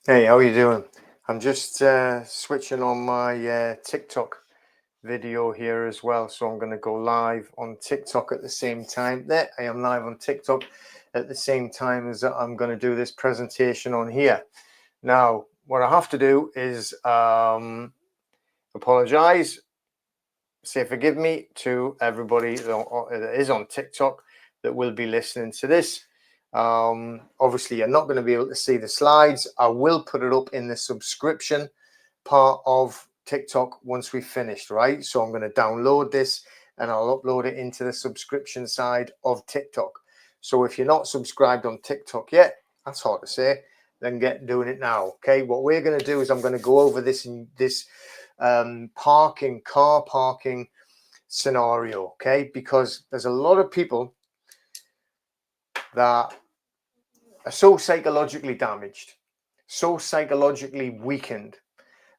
Hey, how you doing? I'm just switching on my TikTok video here as well. So I'm going to go live on TikTok at the same time. There, I am live on TikTok at the same time as I'm going to do this presentation on here. Now, what I have to do is apologize, say forgive me to everybody that is on TikTok that will be listening to this. Obviously, you're not going to be able to see the slides. I will put it up in the subscription part of TikTok once we've finished, right? So I'm going to download this and I'll upload it into the subscription side of TikTok. So if you're not subscribed on TikTok yet, that's hard to say, then get doing it now. Okay, what we're going to do is I'm going to go over this car parking scenario, okay? Because there's a lot of people that are so psychologically damaged, so psychologically weakened,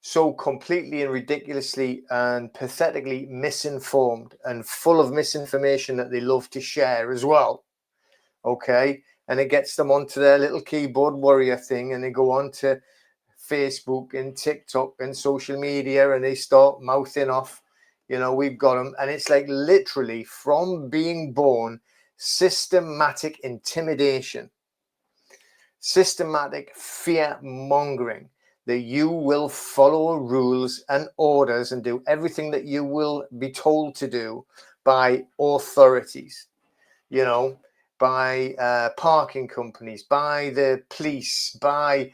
so completely and ridiculously and pathetically misinformed and full of misinformation that they love to share as well, okay? And it gets them onto their little keyboard warrior thing and they go on to Facebook and TikTok and social media and they start mouthing off, we've got them. And it's like literally from being born, systematic intimidation, systematic fear mongering, that you will follow rules and orders and do everything that you will be told to do by authorities, by parking companies, by the police, by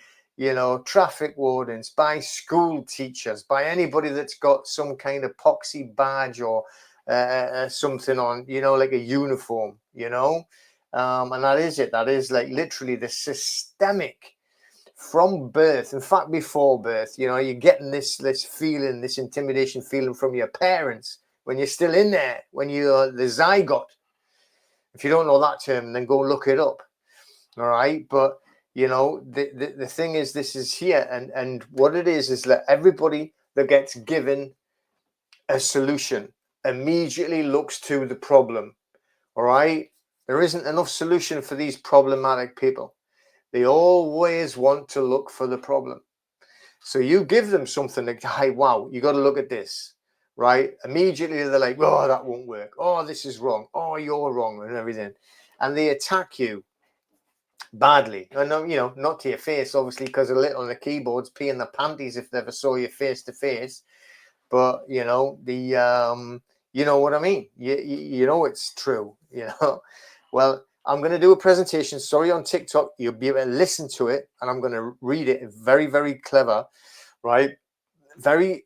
traffic wardens, by school teachers, by anybody that's got some kind of poxy badge or something on, like a uniform, and that is it. That is like literally the systemic from birth. In fact, before birth, you're getting this feeling, this intimidation feeling from your parents when you're still in there, when you're the zygote. If you don't know that term, then go look it up. All right, but the thing is, this is here, and what it is that everybody that gets given a solution immediately looks to the problem. All right, there isn't enough solution for these problematic people. They always want to look for the problem. So you give them something like, hey, wow, you got to look at this, right? Immediately they're like, oh, that won't work. Oh, this is wrong. Oh, you're wrong and everything. And they attack you badly. And, not to your face, obviously, because a little on the keyboard's peeing the panties if they ever saw you face to face. But, you know what I mean? You know it's true, Well, I'm going to do a presentation, sorry, on TikTok. You'll be able to listen to it, and I'm going to read it. Very, very clever, right? Very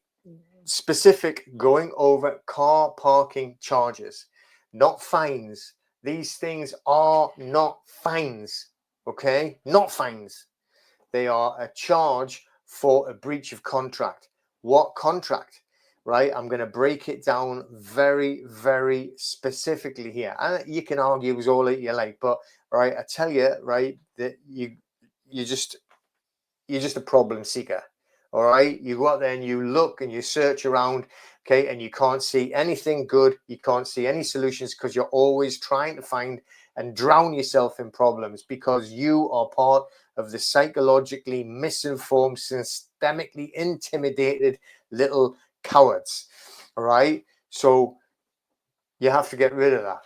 specific, going over car parking charges, not fines. These things are not fines, okay? Not fines. They are a charge for a breach of contract. What contract? Right? I'm going to break it down very, very specifically here. And you can argue with all that you like, but right, I tell you, right, that you're just a problem seeker. All right, you go out there and you look and you search around, okay, and you can't see anything good. You can't see any solutions because you're always trying to find and drown yourself in problems because you are part of the psychologically misinformed, systemically intimidated little cowards. All right, so you have to get rid of that.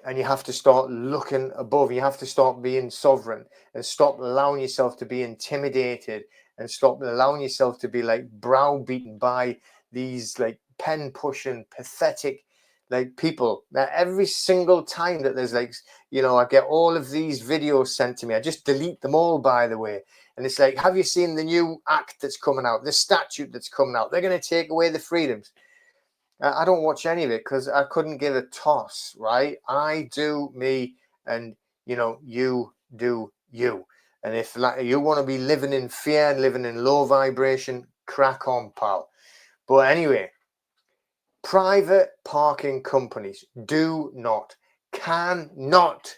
And you have to start looking above. You have to start being sovereign and stop allowing yourself to be intimidated and stop allowing yourself to be like browbeaten by these like pen pushing, pathetic like people. Now, every single time that there's like, I get all of these videos sent to me. I just delete them all, by the way. And it's like, have you seen the new act that's coming out, the statute that's coming out? They're going to take away the freedoms. I don't watch any of it because I couldn't give a toss, right? I do me and, you do you. And if you want to be living in fear and living in low vibration, crack on, pal. But anyway, private parking companies cannot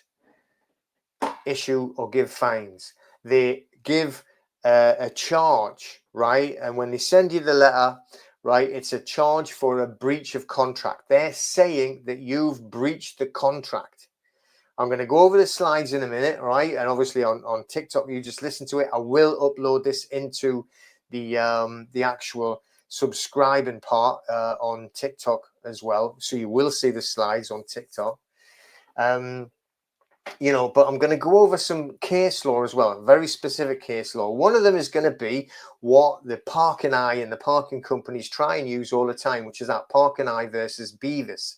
issue or give fines. They give a charge, right? And when they send you the letter, right, it's a charge for a breach of contract. They're saying that you've breached the contract, I'm going to go over the slides in a minute, right? And obviously on TikTok, you just listen to it. I will upload this into the actual subscribing part on TikTok as well. So you will see the slides on TikTok. You know, but I'm going to go over some case law as well, very specific case law. One of them is going to be what the parking eye and the parking companies try and use all the time, which is that parking eye versus Beavis.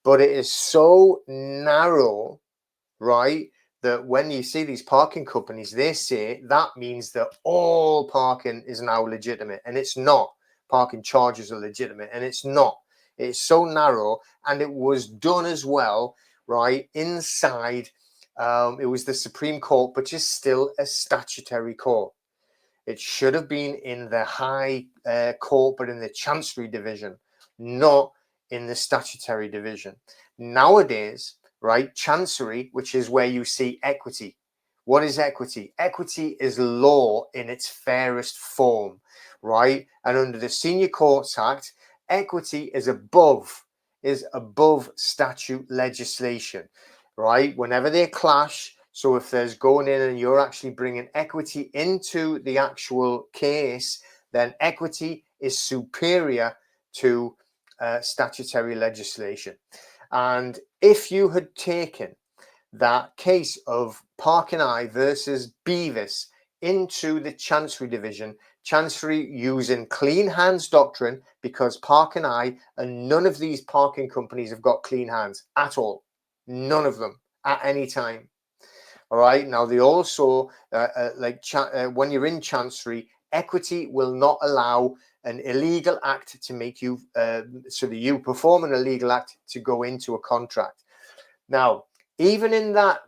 But it is so narrow, right, that when you see these parking companies, they say that means that all parking is now legitimate, and it's not. Parking charges are legitimate, and it's not. It's so narrow, and it was done as well, right, inside. It was the Supreme Court, but is still a statutory court. It should have been in the High Court, but in the Chancery Division, not in the Statutory Division. Nowadays, right, Chancery, which is where you see equity. What is equity? Equity is law in its fairest form, right? And under the Senior Courts Act, equity is above statute legislation, right? Whenever they clash, so if there's going in and you're actually bringing equity into the actual case, then equity is superior to statutory legislation. And if you had taken that case of Parking Eye versus Beavis into the Chancery Division, Chancery using clean hands doctrine, because Parking Eye and none of these parking companies have got clean hands at all. None of them at any time. All right. Now, they also, when you're in Chancery, equity will not allow an illegal act to make you, so that you perform an illegal act to go into a contract. Now, even in that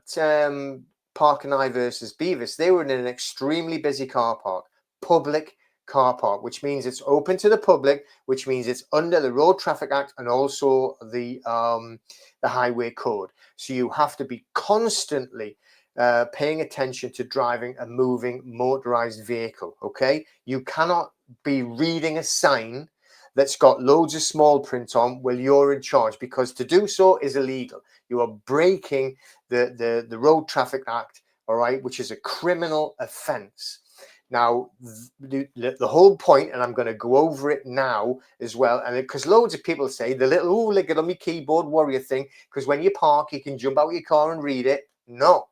Parking Eye versus Beavis, they were in an extremely busy car park, public car park, which means it's open to the public, which means it's under the Road Traffic Act and also the Highway Code. So you have to be constantly paying attention to driving a moving motorized vehicle. Okay, you cannot be reading a sign that's got loads of small print on while you're in charge, because to do so is illegal. You are breaking the Road Traffic Act, all right, which is a criminal offence. Now, the whole point, and I'm going to go over it now as well, and because loads of people say the little, look at on my keyboard warrior thing, because when you park, you can jump out of your car and read it. No,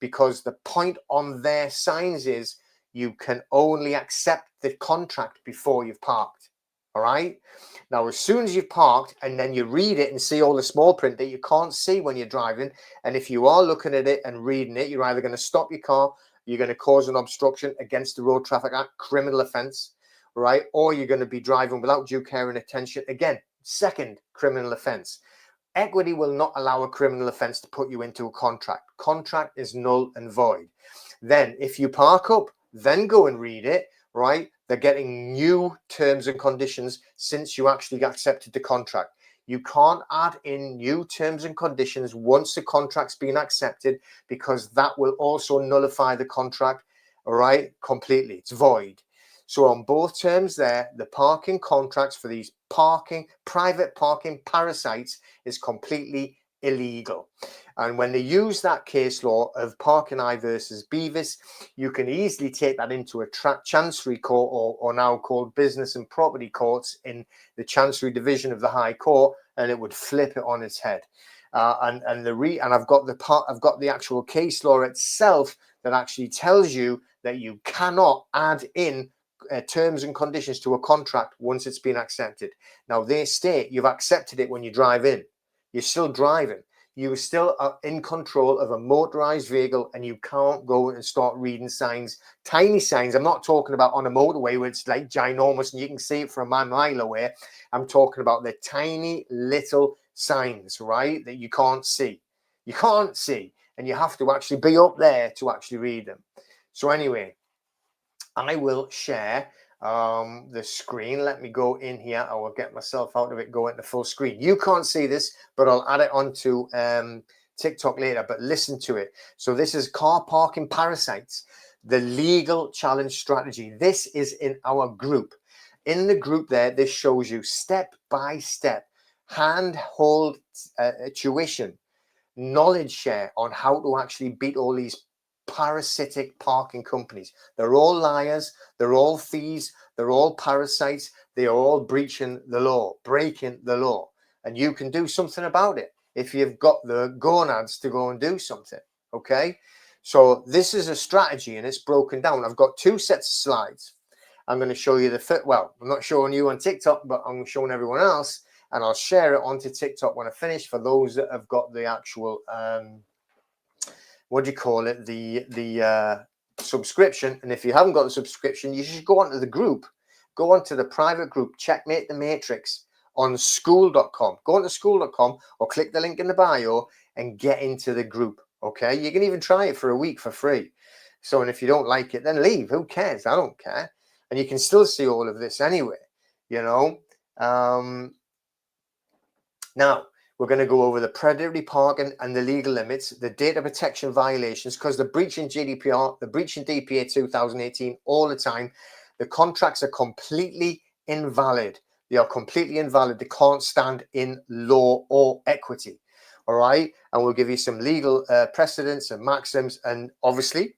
because the point on their signs is you can only accept the contract before you've parked. All right. Now, as soon as you've parked and then you read it and see all the small print that you can't see when you're driving, and if you are looking at it and reading it, you're either going to stop your car, you're going to cause an obstruction against the Road Traffic Act, criminal offence, right? Or you're going to be driving without due care and attention, again, second criminal offence. Equity will not allow a criminal offence to put you into a contract. Contract is null and void. Then, if you park up, then go and read it, right? They're getting new terms and conditions since you actually accepted the contract. You can't add in new terms and conditions once the contract's been accepted, because that will also nullify the contract, all right, completely. It's void. So on both terms there, the parking contracts for these private parking parasites is completely illegal. And when they use that case law of Parking Eye versus Beavis, you can easily take that into a Chancery Court, or now called Business and Property Courts in the Chancery Division of the High Court, and it would flip it on its head. And I've got the actual case law itself that actually tells you that you cannot add in terms and conditions to a contract once it's been accepted. Now, they state you've accepted it when you drive in. You're still driving. You still are in control of a motorized vehicle, and you can't go and start reading signs, tiny signs. I'm not talking about on a motorway where it's like ginormous and you can see it from a mile away. I'm talking about the tiny little signs, right, that you can't see. You can't see, and you have to actually be up there to actually read them. So anyway, I will share the screen. Let me go in here. I will get myself out of it, go into full screen. You can't see this, but I'll add it onto TikTok later, but listen to it. So this is car parking parasites, the legal challenge strategy. This is in our group. In the group there, this shows you step by step, handhold tuition. knowledge share on how to actually beat all these parasitic parking companies. They're all liars, they're all thieves, they're all parasites, they are all breaching the law, breaking the law. And you can do something about it if you've got the gonads to go and do something. Okay, so this is a strategy and it's broken down. I've got two sets of slides. I'm going to show you the fit. Well, I'm not showing you on TikTok, but I'm showing everyone else, and I'll share it onto TikTok when I finish for those that have got the actual what do you call it, the subscription. And if you haven't got the subscription, you should go onto the group, go onto the private group Checkmate the Matrix on school.com. Go onto school.com or click the link in the bio and get into the group. Okay, you can even try it for a week for free. So, and if you don't like it, then leave. Who cares? I don't care. And you can still see all of this anyway, you know. Now we're going to go over the predatory parking and the legal limits, the data protection violations, because the breach in GDPR, the breach in DPA 2018, all the time. The contracts are completely invalid. They are completely invalid. They can't stand in law or equity. All right. And we'll give you some legal precedents and maxims. And obviously,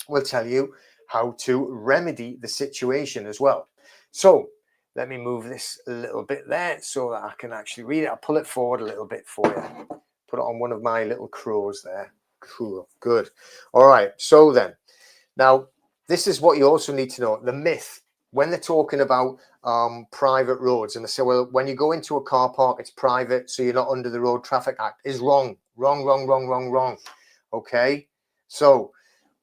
we'll tell you how to remedy the situation as well. So let me move this a little bit there so that I can actually read it. I'll pull it forward a little bit for you. Put it on one of my little crows there. Cool. Good. All right. So then, now, this is what you also need to know. The myth, when they're talking about private roads, and they say, well, when you go into a car park, it's private, so you're not under the Road Traffic Act, is wrong. Wrong. Okay? So,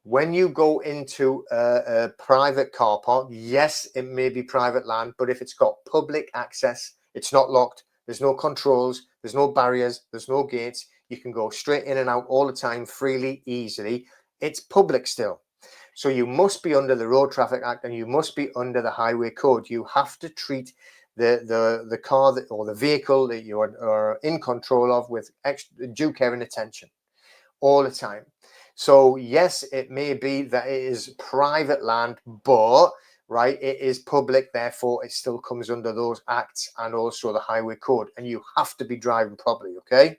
when you go into a private car park, yes, it may be private land, but if it's got public access, it's not locked, there's no controls, there's no barriers, there's no gates, you can go straight in and out all the time, freely, easily. It's public still. So you must be under the Road Traffic Act and you must be under the Highway Code. You have to treat the car or the vehicle that you are in control of with extra due care and attention all the time. So yes, it may be that it is private land, but right, it is public, therefore it still comes under those acts and also the Highway Code, and you have to be driving properly. Okay,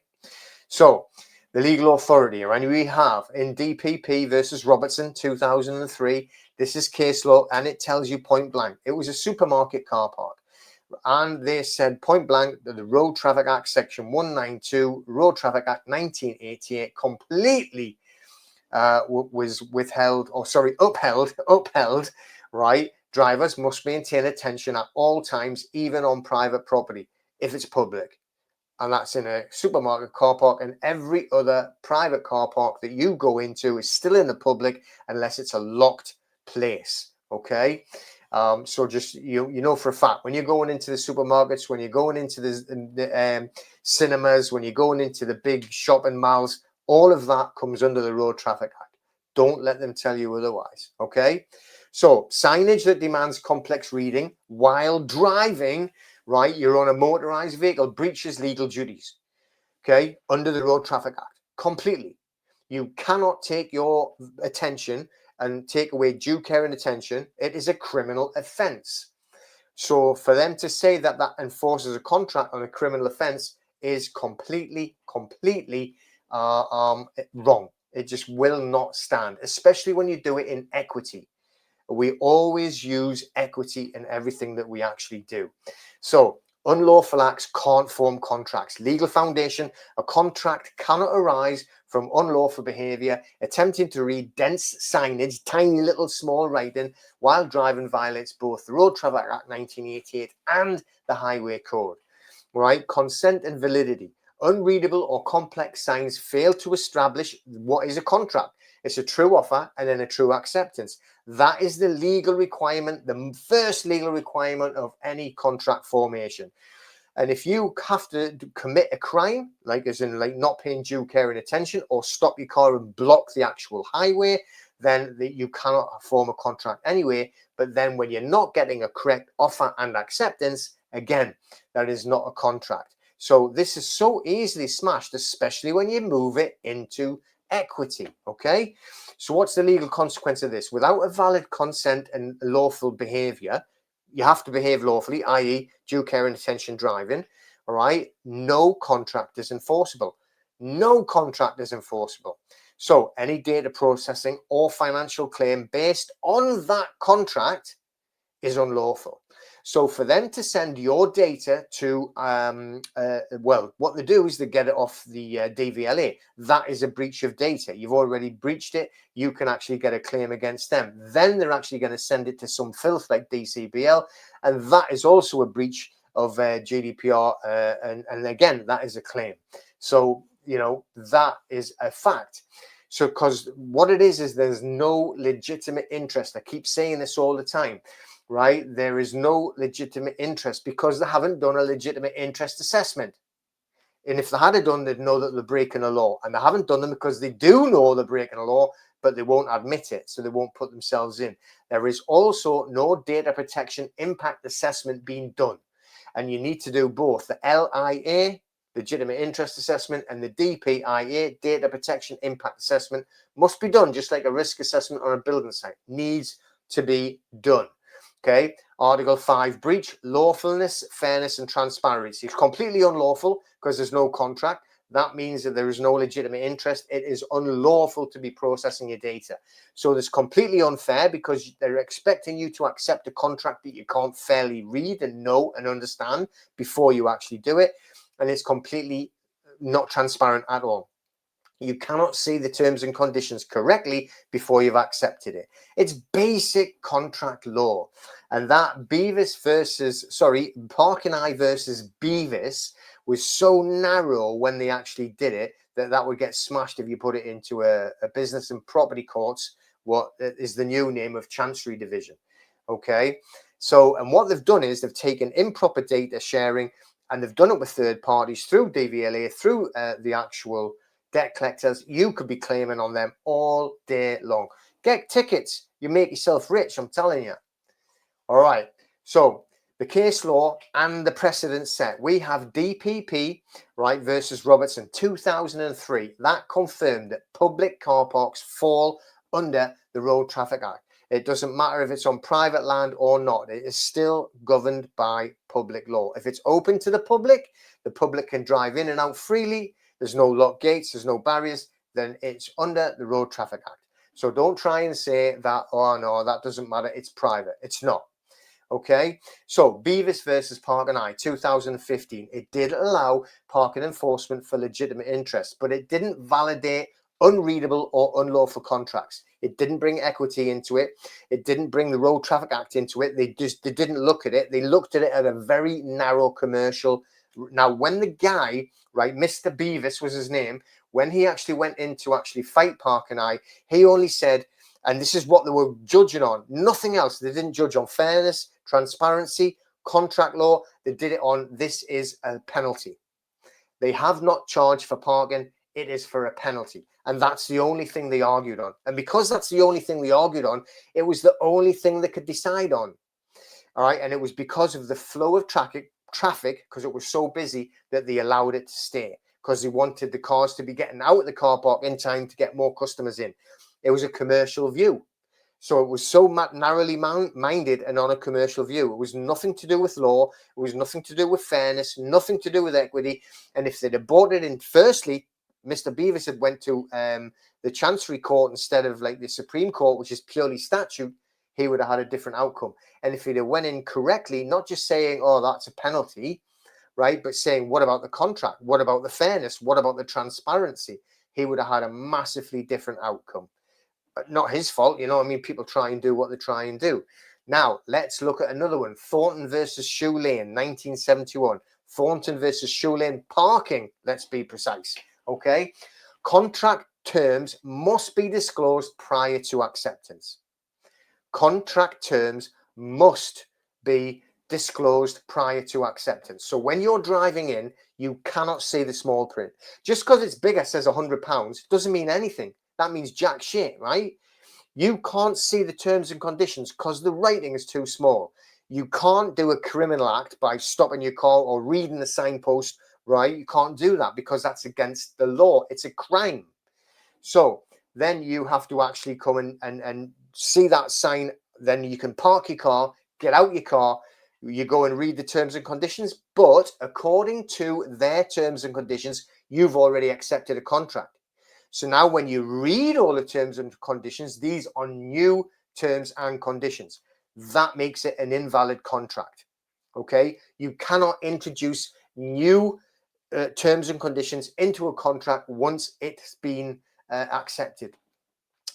so the legal authority, and we have in DPP versus Robertson 2003, this is case law, and it tells you point blank, it was a supermarket car park. And they said point blank that the Road Traffic Act Section 192, Road Traffic Act 1988 completely was upheld, right? Drivers must maintain attention at all times, even on private property, if it's public. And that's in a supermarket car park, and every other private car park that you go into is still in the public unless it's a locked place. Okay. So just you know for a fact, when you're going into the supermarkets, when you're going into the cinemas, when you're going into the big shopping malls, all of that comes under the Road Traffic Act. Don't let them tell you otherwise. Okay. So signage that demands complex reading while driving, right? You're on a motorized vehicle, breaches legal duties. Okay. Under the Road Traffic Act completely. You cannot take your attention and take away due care and attention. It is a criminal offense. So for them to say that that enforces a contract on a criminal offense is completely wrong. It just will not stand, especially when you do it in equity. We always use equity in everything that we actually do. So unlawful acts can't form contracts. Legal foundation, a contract cannot arise from unlawful behavior. Attempting to read dense signage, tiny little small writing while driving violates both the Road Traffic Act 1988 and the Highway Code. Right? Consent and validity. Unreadable or complex signs fail to establish what is a contract. It's a true offer and then a true acceptance. That is the legal requirement, the first legal requirement of any contract formation. And if you have to commit a crime, like as in like not paying due care and attention or stop your car and block the actual highway, then you cannot form a contract anyway. But then when you're not getting a correct offer and acceptance, again, that is not a contract. So this is so easily smashed, especially when you move it into equity. Okay, so what's the legal consequence of this? Without a valid consent and lawful behavior, you have to behave lawfully, i.e. due care and attention driving. All right, no contract is enforceable. No contract is enforceable. So any data processing or financial claim based on that contract is unlawful. So for them to send your data to, well, what they do is they get it off the DVLA. That is a breach of data. You've already breached it. You can actually get a claim against them. Then they're actually going to send it to some filth like DCBL. And that is also a breach of GDPR. And again, that is a claim. So, you know, that is a fact. So because what it is there's no legitimate interest. I keep saying this all the time. Right? There is no legitimate interest because they haven't done a legitimate interest assessment. And if they had done, they'd know that they're breaking a law. And they haven't done them because they do know they're breaking a law, but they won't admit it. So they won't put themselves in. There is also no data protection impact assessment being done. And you need to do both the LIA, legitimate interest assessment, and the DPIA, data protection impact assessment, must be done just like a risk assessment on a building site. Needs to be done. Okay, Article 5, breach, lawfulness, fairness, and transparency. It's completely unlawful because there's no contract. That means that there is no legitimate interest. It is unlawful to be processing your data. So it's completely unfair because they're expecting you to accept a contract that you can't fairly read and know and understand before you actually do it. And it's completely not transparent at all. You cannot see the terms and conditions correctly before you've accepted it. It's basic contract law. And that Park and I versus Beavis was so narrow when they actually did it that would get smashed if you put it into a business and property courts, what is the new name of Chancery Division. Okay. So, and what they've done is they've taken improper data sharing and they've done it with third parties through DVLA, through the actual debt collectors. You could be claiming on them all day long. Get tickets. You make yourself rich, I'm telling you. All right. So the case law and the precedent set. We have DPP, right, versus Robertson, 2003. That confirmed that public car parks fall under the Road Traffic Act. It doesn't matter if it's on private land or not. It is still governed by public law. If it's open to the public can drive in and out freely. There's no lock gates, there's no barriers, then it's under the Road Traffic Act. So don't try and say that, oh no, that doesn't matter, it's private. It's not. Okay, so Beavis versus Park and I, 2015. It did allow parking enforcement for legitimate interest, but it didn't validate unreadable or unlawful contracts. It didn't bring equity into it. It didn't bring the Road Traffic Act into it. They didn't look at it. They looked at it at a very narrow commercial. Now, when the guy, right, Mr. Beavis was his name, when he actually went in to actually fight Park and I, he only said, and this is what they were judging on, nothing else. They didn't judge on fairness, transparency, contract law. They did it on, this is a penalty. They have not charged for parking. It is for a penalty. And that's the only thing they argued on. And because that's the only thing they argued on, it was the only thing they could decide on. All right. And it was because of the flow of traffic, because it was so busy, that they allowed it to stay, because they wanted the cars to be getting out of the car park in time to get more customers in. It was a commercial view. So it was so narrowly minded and on a commercial view. It was nothing to do with law. It was nothing to do with fairness, nothing to do with equity. And if they'd have bought it in, firstly, Mr. Beavis had went to the Chancery Court instead of like the Supreme Court, which is purely statute, he would have had a different outcome. And if he'd have went in correctly, not just saying, oh, that's a penalty, right, but saying, what about the contract? What about the fairness? What about the transparency? He would have had a massively different outcome. But not his fault, you know. I mean, people try and do what they try and do. Now, let's look at another one. Thornton versus Shoe Lane, 1971. Thornton versus Shoe Lane parking, let's be precise. Okay. Contract terms must be disclosed prior to acceptance. Contract terms must be disclosed prior to acceptance. So when you're driving in, you cannot see the small print. Just because it's bigger, says £100, doesn't mean anything. That means jack shit, right? You can't see the terms and conditions because the writing is too small. You can't do a criminal act by stopping your car or reading the signpost, right? You can't do that because that's against the law. It's a crime. So then you have to actually come and see that sign. Then you can park your car, get out your car, you go and read the terms and conditions. But according to their terms and conditions, you've already accepted a contract. So now when you read all the terms and conditions, these are new terms and conditions. That makes it an invalid contract. Okay, you cannot introduce new terms and conditions into a contract once it's been accepted.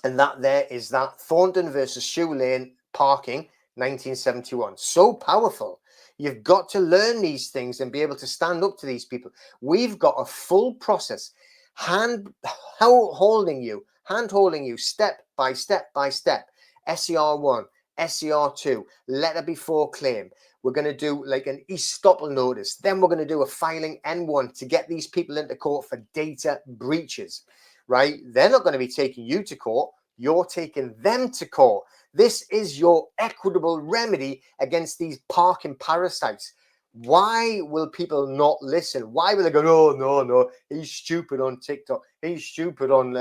And that there is that Thornton versus Shoe Lane parking, 1971. So powerful. You've got to learn these things and be able to stand up to these people. We've got a full process, hand holding you step by step by step. SCR1, SCR2, letter before claim. We're going to do like an estoppel notice. Then we're going to do a filing N1 to get these people into court for data breaches, right? They're not going to be taking you to court. You're taking them to court. This is your equitable remedy against these parking parasites. Why will people not listen? Why will they go, no, he's stupid on TikTok. He's stupid on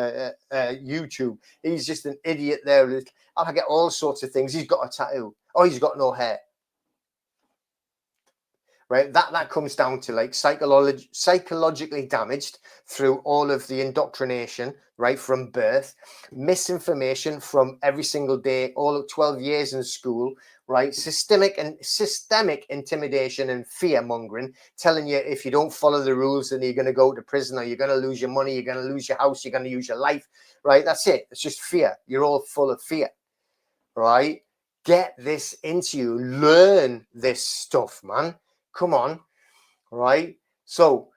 YouTube. He's just an idiot there. I get all sorts of things. He's got a tattoo. Oh, he's got no hair. Right, that comes down to like psychologically damaged through all of the indoctrination, right, from birth, misinformation from every single day, all of 12 years in school, right, systemic intimidation and fear mongering, telling you if you don't follow the rules, then you're going to go to prison, or you're going to lose your money, you're going to lose your house, you're going to lose your life, right? That's it. It's just fear. You're all full of fear, right? Get this into you. Learn this stuff, man. Come on, right? So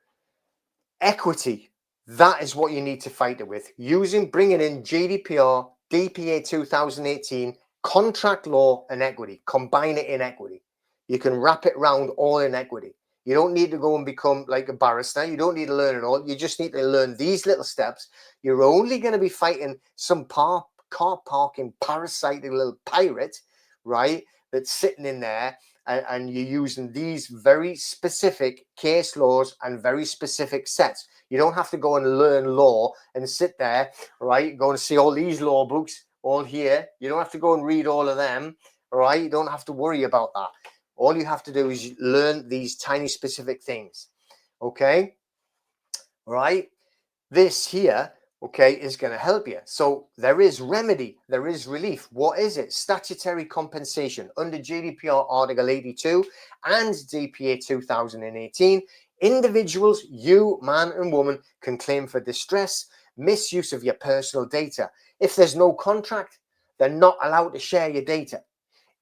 equity, that is what you need to fight it with. Bringing in GDPR, DPA 2018, contract law and equity. Combine it in equity. You can wrap it around all in equity. You don't need to go and become like a barrister. You don't need to learn it all. You just need to learn these little steps. You're only going to be fighting some car parking parasite, little pirate, right? That's sitting in there. And you're using these very specific case laws and very specific sets. You don't have to go and learn law and sit there, right? Go and see all these law books all here. You don't have to go and read all of them, right? You don't have to worry about that. All you have to do is learn these tiny specific things, okay? Right? This here, okay, is going to help you. So there is remedy, there is relief. What is it? Statutory compensation under GDPR Article 82 and DPA 2018. Individuals, you, man and woman, can claim for distress, misuse of your personal data. If there's no contract, they're not allowed to share your data.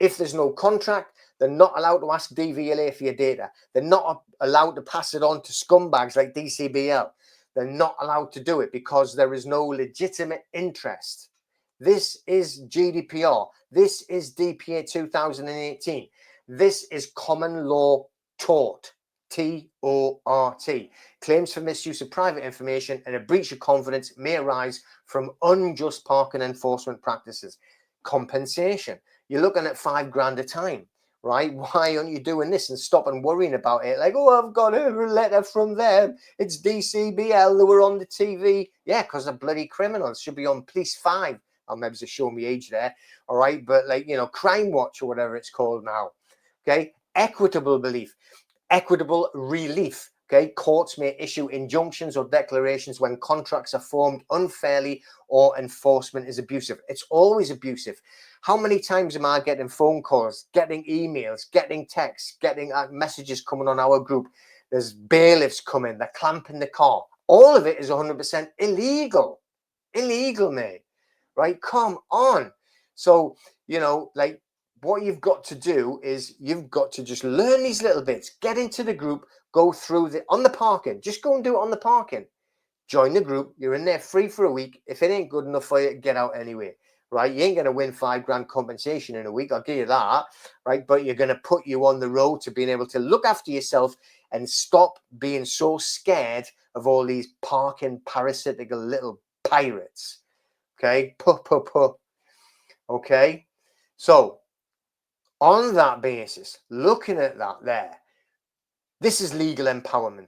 If there's no contract, they're not allowed to ask DVLA for your data. They're not allowed to pass it on to scumbags like DCBL. They're not allowed to do it because there is no legitimate interest. This is GDPR. This is DPA 2018. This is common law tort. TORT. Claims for misuse of private information and a breach of confidence may arise from unjust parking enforcement practices. Compensation. You're looking at $5,000 a time, right? Why aren't you doing this and stop and worrying about it? Like, oh, I've got a letter from them. It's DCBL. They were on the TV. Yeah, because they're bloody criminals. Should be on Police 5. Oh, maybe they're showing me age there. All right. But like, you know, Crime Watch or whatever it's called now. Okay. Equitable relief. Okay, courts may issue injunctions or declarations when contracts are formed unfairly or enforcement is abusive. It's always abusive. How many times am I getting phone calls, getting emails, getting texts, getting messages coming on our group? There's bailiffs coming, they're clamping the car. All of it is 100% illegal. Illegal, mate. Right? Come on. So, you know, like, what you've got to do is you've got to just learn these little bits, get into the group, go through on the parking, just go and do it on the parking. Join the group. You're in there free for a week. If it ain't good enough for you, get out anyway, right? You ain't going to win $5,000 compensation in a week. I'll give you that, right? But you're going to put you on the road to being able to look after yourself and stop being so scared of all these parking parasitical little pirates. Okay. Okay. So, on that basis, looking at that there, this is legal empowerment.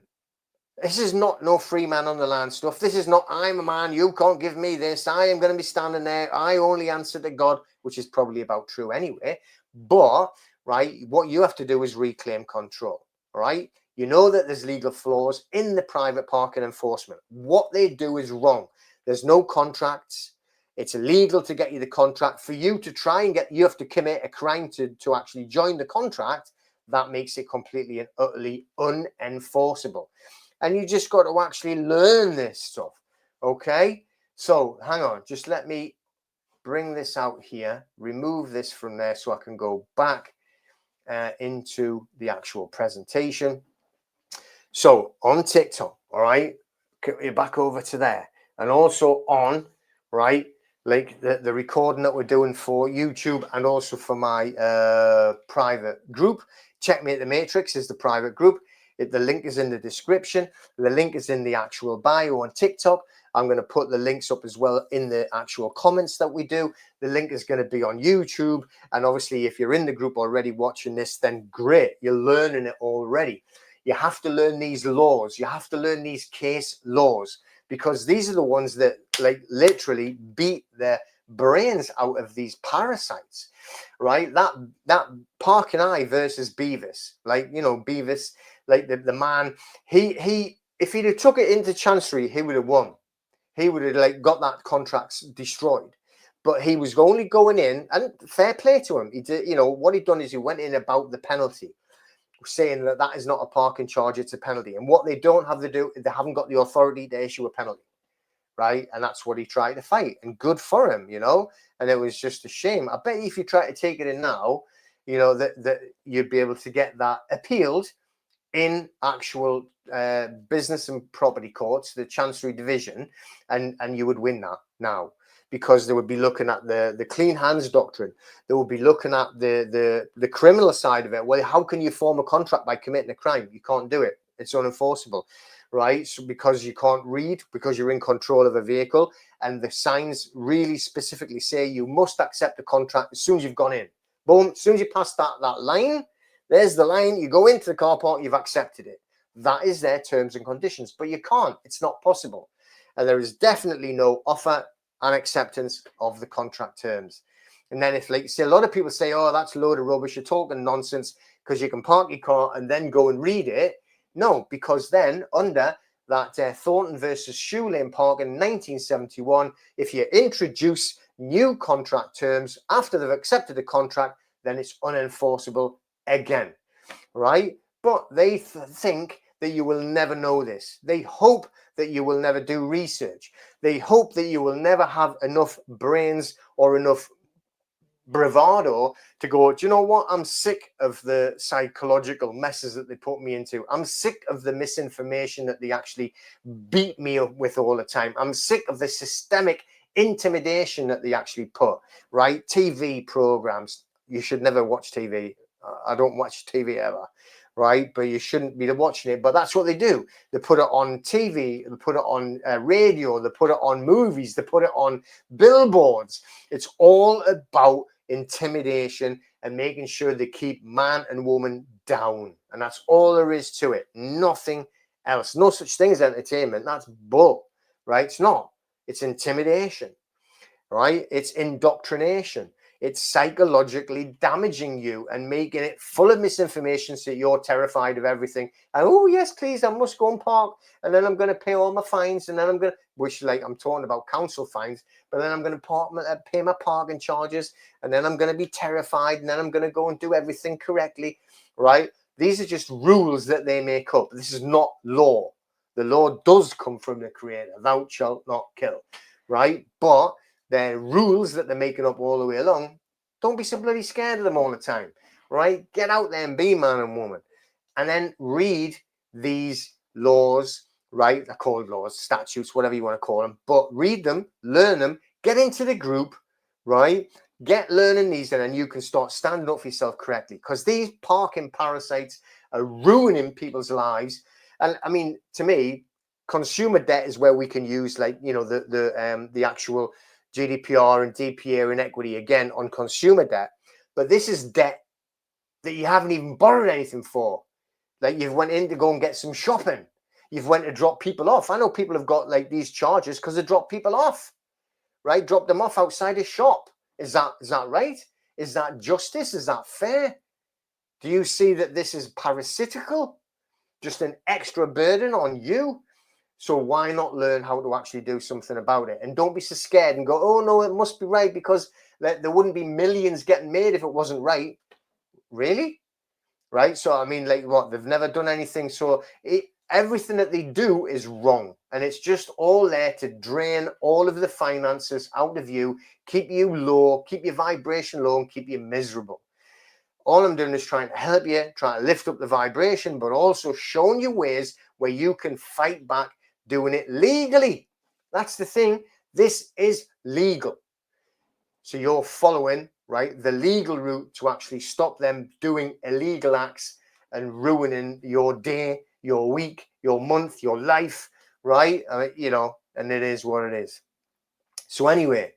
This is not no free man on the land stuff. This is not, I'm a man, you can't give me this. I am going to be standing there. I only answer to God, which is probably about true anyway. But, right, what you have to do is reclaim control, right? You know that there's legal flaws in the private parking enforcement. What they do is wrong. There's no contracts. It's illegal to get you the contract. For you to try and you have to commit a crime to actually join the contract. That makes it completely and utterly unenforceable. And you just got to actually learn this stuff. Okay? So hang on, just let me bring this out here, remove this from there so I can go back into the actual presentation. So on TikTok, all right, you're back over to there, and also on, right, like the recording that we're doing for YouTube and also for my private group. Checkmate the Matrix is the private group. The link is in the description. The link is in the actual bio on TikTok. I'm going to put the links up as well in the actual comments that we do. The link is going to be on YouTube. And obviously, if you're in the group already watching this, then great. You're learning it already. You have to learn these laws. You have to learn these case laws, because these are the ones that like literally beat the brains out of these parasites, right? That Park and I versus Beavis, like, you know, Beavis, like the man, he if he'd have took it into Chancery, he would have won. He would have like got that contract destroyed. But he was only going in, and fair play to him. He did, you know, what he'd done is he went in about the penalty, saying that that is not a parking charge, it's a penalty. And what they don't have to do, they haven't got the authority to issue a penalty, right? And that's what he tried to fight, and good for him, you know. And it was just a shame. I bet if you try to take it in now, you know, that you'd be able to get that appealed in actual business and property courts, the Chancery Division, and you would win that now, because they would be looking at the clean hands doctrine. They would be looking at the criminal side of it. Well, how can you form a contract by committing a crime? You can't do it. It's unenforceable, right? So because you can't read, because you're in control of a vehicle, and the signs really specifically say you must accept the contract as soon as you've gone in. Boom, as soon as you pass that line, there's the line. You go into the car park, you've accepted it. That is their terms and conditions, but you can't. It's not possible. And there is definitely no offer and acceptance of the contract terms. And then if, like, say, a lot of people say, oh, that's a load of rubbish, you're talking nonsense because you can park your car and then go and read it. No, because then under that Thornton versus Shoe Lane Park in 1971, if you introduce new contract terms after they've accepted the contract, then it's unenforceable again, right? But they think that you will never know this. They hope that you will never do research. They hope that you will never have enough brains or enough bravado to go, do you know what? I'm sick of the psychological messes that they put me into. I'm sick of the misinformation that they actually beat me up with all the time. I'm sick of the systemic intimidation that they actually put, right? TV programs. You should never watch TV. I don't watch TV ever, right? But you shouldn't be watching it. But that's what they do. They put it on TV, they put it on radio, they put it on movies, they put it on billboards. It's all about intimidation and making sure they keep man and woman down. And that's all there is to it. Nothing else. No such thing as entertainment. That's bull, right? It's not. It's intimidation, right? It's indoctrination. It's psychologically damaging you and making it full of misinformation so you're terrified of everything. And, oh, yes, please, I must go and park. And then I'm going to pay all my fines. And then I'm going to, which, like, I'm talking about council fines. But then I'm going to pay my parking charges. And then I'm going to be terrified. And then I'm going to go and do everything correctly, right? These are just rules that they make up. This is not law. The law does come from the Creator. Thou shalt not kill, right? But they're rules that they're making up all the way along. Don't be so bloody scared of them all the time, right? Get out there and be man and woman. And then read these laws, right? They're called laws, statutes, whatever you want to call them. But read them, learn them, get into the group, right? Get learning these, and then you can start standing up for yourself correctly. Because these parking parasites are ruining people's lives. And I mean, to me, consumer debt is where we can use, like, you know, the actual GDPR and DPA and equity again on consumer debt. But this is debt that you haven't even borrowed anything for. Like, you've went in to go and get some shopping. You've went to drop people off. I know people have got like these charges because they drop people off, right? Drop them off outside a shop. Is that right? Is that justice? Is that fair? Do you see that this is parasitical? just an extra burden on you. So why not learn how to actually do something about it? And don't be so scared and go, oh no, it must be right, because there wouldn't be millions getting made if it wasn't right. Really? Right? So I mean, like, what, they've never done anything, so everything that they do is wrong, and it's just all there to drain all of the finances out of you, keep you low, keep your vibration low, and keep you miserable. All I'm doing is trying to help you, trying to lift up the vibration, but also showing you ways where you can fight back, doing it legally. That's the thing. This is legal. So you're following, right, the legal route to actually stop them doing illegal acts and ruining your day, your week, your month, your life, right? You know, and it is what it is. So anyway,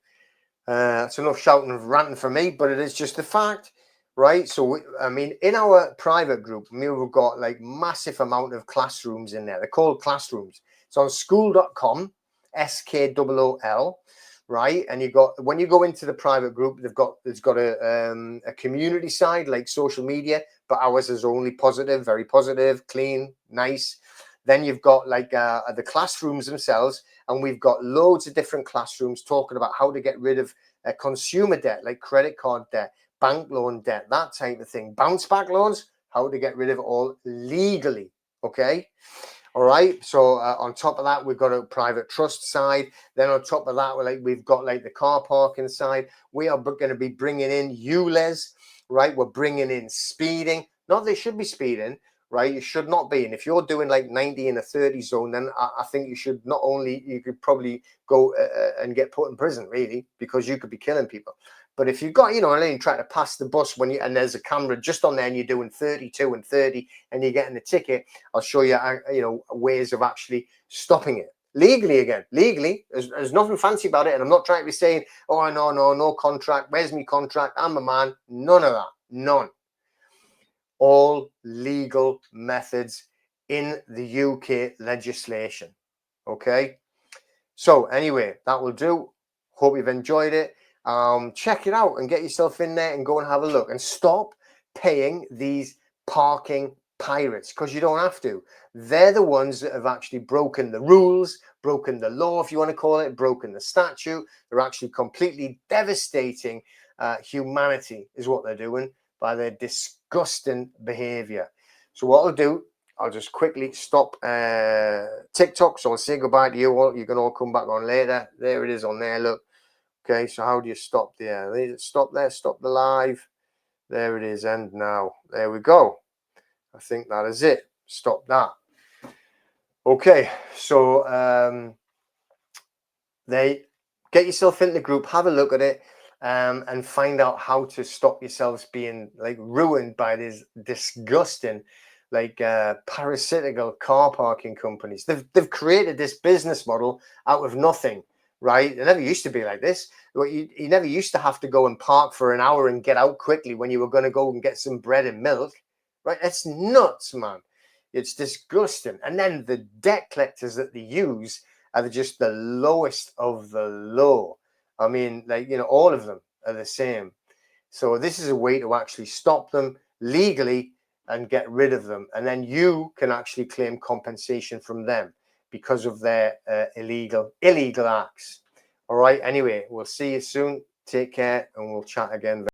it's enough shouting and ranting from me, but it is just a fact, right? So I mean, in our private group, we've got like massive amount of classrooms in there. They're called classrooms. It's on school.com, SKOOL, right? And you got, when you go into the private group, there's got a community side, like social media, but ours is only positive, very positive, clean, nice. Then you've got like the classrooms themselves, and we've got loads of different classrooms talking about how to get rid of consumer debt, like credit card debt, bank loan debt, that type of thing. Bounce back loans, how to get rid of it all legally. Okay. All right. So on top of that, we've got a private trust side. Then on top of that, we've got like the car parking side. We are going to be bringing in ULEZ, right? We're bringing in speeding. Not they should be speeding, right? You should not be. And if you're doing like 90 in a 30 zone, then I think you should not only, you could probably go and get put in prison, really, because you could be killing people. But if you've got, you know, and then you try to pass the bus when you, and there's a camera just on there and you're doing 32 and 30 and you're getting a ticket, I'll show you, you know, ways of actually stopping it legally. Again, legally, there's nothing fancy about it. And I'm not trying to be saying, oh, no contract. Where's my contract? I'm a man. None of that. None. All legal methods in the UK legislation. Okay. So anyway, that will do. Hope you've enjoyed it. Check it out and get yourself in there and go and have a look, and stop paying these parking pirates, because you don't have to. They're the ones that have actually broken the rules, broken the law, if you want to call it, broken the statute. They're actually completely devastating humanity, is what they're doing by their disgusting behavior. So what I'll do, I'll just quickly stop TikTok. So I'll say goodbye to you all. You can all come back on later. There it is on there. Look. Okay, so how do you stop there? Stop there. Stop the live. There it is. End now. There we go. I think that is it. Stop that. Okay, so they get yourself in the group. Have a look at it. And find out how to stop yourselves being like ruined by this disgusting, like parasitical car parking companies. They've created this business model out of nothing, right? It never used to be like this. You never used to have to go and park for an hour and get out quickly when you were going to go and get some bread and milk, right? That's nuts, man. It's disgusting. And then the debt collectors that they use are just the lowest of the low. I mean, like, you know, all of them are the same. So this is a way to actually stop them legally and get rid of them. And then you can actually claim compensation from them because of their illegal acts. All right. Anyway, we'll see you soon. Take care, and we'll chat again.